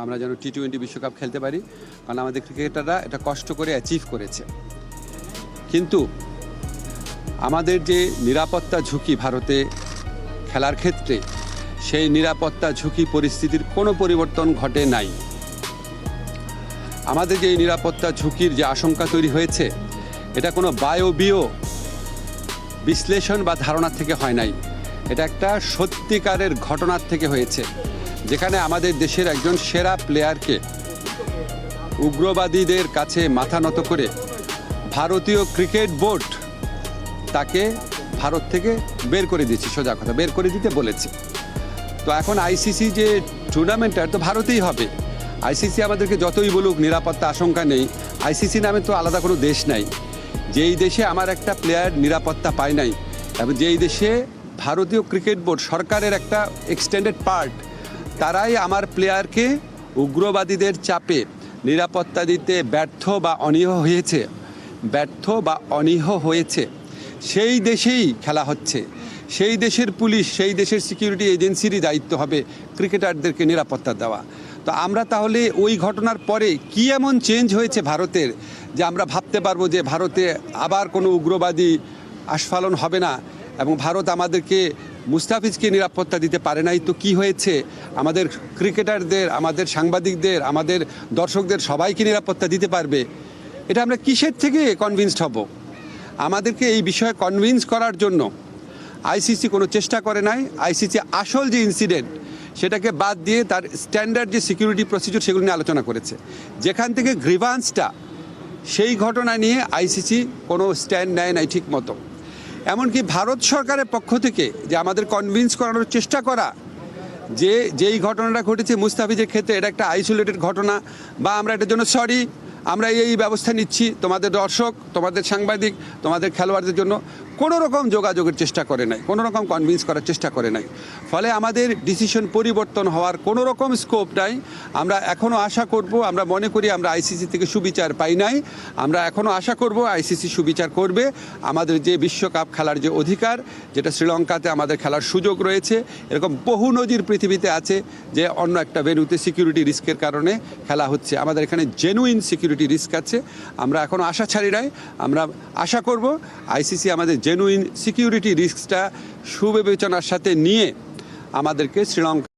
আমরা যেন টি-20 বিশ্বকাপ খেলতে পারি, কারণ আমাদের ক্রিকেটাররা এটা কষ্ট করে অ্যাচিভ করেছে। কিন্তু আমাদের যে নিরাপত্তা ঝুঁকি ভারতে খেলার ক্ষেত্রে, সেই নিরাপত্তা ঝুঁকি পরিস্থিতির কোনো পরিবর্তন ঘটে নাই। আমাদের যে নিরাপত্তা ঝুঁকির যে আশঙ্কা তৈরি হয়েছে, এটা কোনো বায়বীয় বিশ্লেষণ বা ধারণা থেকে হয় নাই। এটা একটা সত্যিকারের ঘটনার থেকে হয়েছে, যেখানে আমাদের দেশের একজন সেরা প্লেয়ারকে উগ্রবাদীদের কাছে মাথা নত করে ভারতীয় ক্রিকেট বোর্ড তাকে ভারত থেকে বের করে দিয়েছে, সোজা কথা বের করে দিতে বলেছে। তো এখন আইসিসি যে টুর্নামেন্টটা তো ভারতেই হবে। আইসিসি আমাদেরকে যতই বলুক নিরাপত্তা আশঙ্কা নেই, আইসিসি নামে তো আলাদা কোনো দেশ নাই। যেই দেশে আমার একটা প্লেয়ার নিরাপত্তা পায় নাই, এবং যেই দেশে ভারতীয় ক্রিকেট বোর্ড সরকারের একটা এক্সটেন্ডেড পার্ট, তারাই আমার প্লেয়ারকে উগ্রবাদীদের চাপে নিরাপত্তা দিতে ব্যর্থ বা অনীহ হয়েছে, সেই দেশেই খেলা হচ্ছে। সেই দেশের পুলিশ, সেই দেশের সিকিউরিটি এজেন্সিরই দায়িত্ব হবে ক্রিকেটারদেরকে নিরাপত্তা দেওয়া। তো আমরা তাহলে ওই ঘটনার পরে কি এমন চেঞ্জ হয়েছে ভারতের, যে আমরা ভাবতে পারবো যে ভারতে আবার কোনো উগ্রবাদী আস্ফালন হবে না, এবং ভারত আমাদেরকে মুস্তাফিজকে নিরাপত্তা দিতে পারে নাই। তো কি হয়েছে, আমাদের ক্রিকেটারদের, আমাদের সাংবাদিকদের, আমাদের দর্শকদের সবাইকে নিরাপত্তা দিতে পারবে? এটা আমরা কিসের থেকে কনভিন্সড হব? আমাদেরকে এই বিষয়ে কনভিন্স করার জন্য আইসিসি কোনো চেষ্টা করে নাই। আইসিসি আসল যে ইনসিডেন্ট, সেটাকে বাদ দিয়ে তার স্ট্যান্ডার্ড যে সিকিউরিটি প্রসিডিউর, সেগুলো নিয়ে আলোচনা করেছে। যেখান থেকে গ্রিভান্সটা, সেই ঘটনা নিয়ে আইসিসি কোনো স্ট্যান্ড নেয় নাই ঠিক মতো। এমনকি ভারত সরকারের পক্ষ থেকে যে আমাদের কনভিন্স করানোর চেষ্টা করা যে যেই ঘটনাটা ঘটেছে মুস্তাফিজের ক্ষেত্রে এটা একটা আইসোলেটেড ঘটনা, বা আমরা এটার জন্য সরি, আমরা এই ব্যবস্থা নিচ্ছি, তোমাদের দর্শক, তোমাদের সাংবাদিক, তোমাদের খেলোয়াড়দের জন্য কোনো রকম যোগাযোগের চেষ্টা করে নাই, কোনো রকম কনভিন্স করার চেষ্টা করে নাই। ফলে আমাদের ডিসিশন পরিবর্তন হওয়ার কোনো রকম স্কোপ নাই। আমরা এখনও আশা করব, আমরা মনে করি আমরা আইসিসি থেকে সুবিচার পাই নাই, আমরা এখনও আশা করব আইসিসি সুবিচার করবে। আমাদের যে বিশ্বকাপ খেলার যে অধিকার, যেটা শ্রীলঙ্কাতে আমাদের খেলার সুযোগ রয়েছে, এরকম বহু নজির পৃথিবীতে আছে যে অন্য একটা ভেন্যুতে সিকিউরিটি রিস্কের কারণে খেলা হচ্ছে। আমাদের এখানে জেনুইন সিকিউরিটি রিস্ক আছে। আমরা এখনও আশা ছাড়ি নাই। আমরা আশা করব আইসিসি আমাদের জেনুইন সিকিউরিটি রিস্কটা সুবিবেচনার সাথে নিয়ে আমাদেরকে শ্রীলঙ্কা